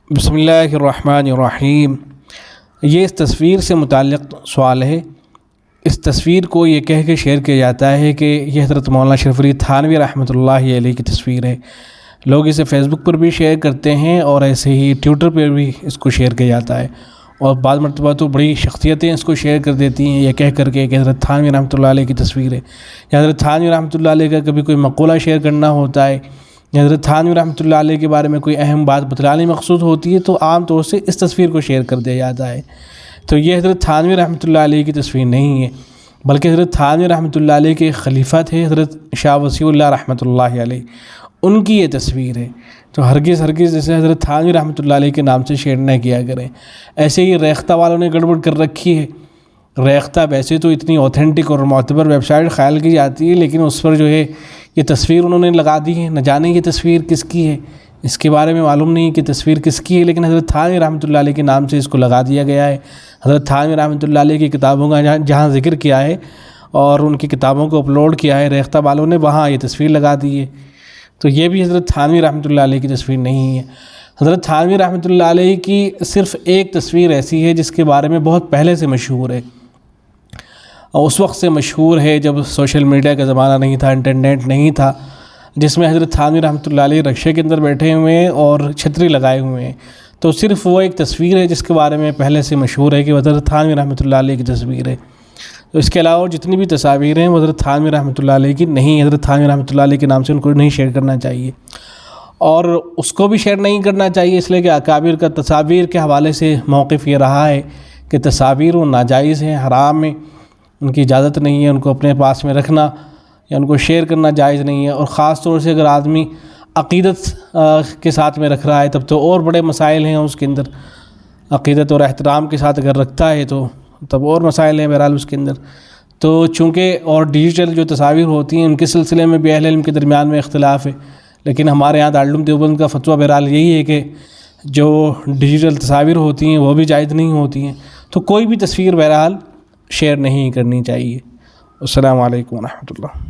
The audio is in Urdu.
بسم اللہ الرحمن الرحیم۔ یہ اس تصویر سے متعلق سوال ہے۔ اس تصویر کو یہ کہہ کے شیئر کیا جاتا ہے کہ یہ حضرت مولانا اشرف علی تھانوی رحمۃ اللہ علیہ کی تصویر ہے۔ لوگ اسے فیس بک پر بھی شیئر کرتے ہیں اور ایسے ہی ٹویٹر پر بھی اس کو شیئر کیا جاتا ہے، اور بعض مرتبہ تو بڑی شخصیتیں اس کو شیئر کر دیتی ہیں یہ کہہ کر کے کہ حضرت تھانوی رحمۃ اللہ علیہ کی تصویر ہے، یا حضرت تھانوی رحمۃ اللہ علیہ کا کبھی کوئی مقولہ شیئر کرنا ہوتا ہے، یا حضرت تھانوی رحمۃ اللہ علیہ کے بارے میں کوئی اہم بات بتلانے مقصود ہوتی ہے تو عام طور سے اس تصویر کو شیئر کر دیا جاتا ہے۔ تو یہ حضرت تھانوی رحمۃ اللہ علیہ کی تصویر نہیں ہے، بلکہ حضرت تھانوی رحمۃ اللہ علیہ کے خلیفہ تھے حضرت شاہ وسیع اللہ رحمۃ اللہ علیہ، ان کی یہ تصویر ہے۔ تو ہرگز جیسے حضرت تھانوی رحمۃ اللہ علیہ کے نام سے شیئر نہ کیا کریں۔ ایسے ہی ریختہ والوں نے گڑبڑ کر رکھی ہے۔ ریختہ ویسے تو اتنی اوتھینٹک اور معتبر ویب سائٹ خیال کی جاتی ہے، لیکن اس پر جو ہے یہ تصویر انہوں نے لگا دی ہے۔ نہ جانے یہ تصویر کس کی ہے، اس کے بارے میں معلوم نہیں کہ تصویر کس کی ہے، لیکن حضرت تھانوی رحمۃ اللہ علیہ کے نام سے اس کو لگا دیا گیا ہے۔ حضرت تھانوی رحمۃ اللہ علیہ کی کتابوں کا جہاں ذکر کیا ہے اور ان کی کتابوں کو اپلوڈ کیا ہے ریختہ والوں نے، وہاں یہ تصویر لگا دی ہے۔ تو یہ بھی حضرت تھانوی رحمۃ اللہ علیہ کی تصویر نہیں ہے۔ حضرت تھانوی رحمۃ اللہ علیہ کی صرف ایک تصویر ایسی ہے جس کے بارے میں بہت پہلے سے مشہور ہے، اور اس وقت سے مشہور ہے جب سوشل میڈیا کا زمانہ نہیں تھا، انٹرنیٹ نہیں تھا، جس میں حضرت تھانوی رحمۃ اللہ علیہ رکشے کے اندر بیٹھے ہوئے ہیں اور چھتری لگائے ہوئے ہیں۔ تو صرف وہ ایک تصویر ہے جس کے بارے میں پہلے سے مشہور ہے کہ وہ حضرت تھانوی رحمۃ اللہ علیہ کی تصویر ہے۔ تو اس کے علاوہ جتنی بھی تصاویر ہیں وہ حضرت تھانوی رحمۃ اللہ علیہ کی نہیں، حضرت تھانوی رحمۃ اللہ علیہ کے نام سے ان کو نہیں شیئر کرنا چاہیے، اور اس کو بھی شیئر نہیں کرنا چاہیے اس لیے کہ اکابر کا تصاویر کے حوالے سے موقف یہ رہا ہے کہ تصاویر وہ ناجائز ہیں، حرام ہیں، ان کی اجازت نہیں ہے ان کو اپنے پاس میں رکھنا یا ان کو شیئر کرنا جائز نہیں ہے۔ اور خاص طور سے اگر آدمی عقیدت کے ساتھ میں رکھ رہا ہے تب تو اور بڑے مسائل ہیں اس کے اندر، عقیدت اور احترام کے ساتھ اگر رکھتا ہے تو تب اور مسائل ہیں بہرحال اس کے اندر۔ تو چونکہ اور ڈیجیٹل جو تصاویر ہوتی ہیں ان کے سلسلے میں بھی اہل علم کے درمیان میں اختلاف ہے، لیکن ہمارے یہاں دارالعلوم دیوبند کا فتویٰ بہرحال یہی ہے کہ جو ڈیجیٹل تصاویر ہوتی ہیں وہ بھی جائز نہیں ہوتی ہیں، تو کوئی بھی تصویر بہرحال شیئر نہیں کرنی چاہیے۔ السلام علیکم ورحمۃ اللہ۔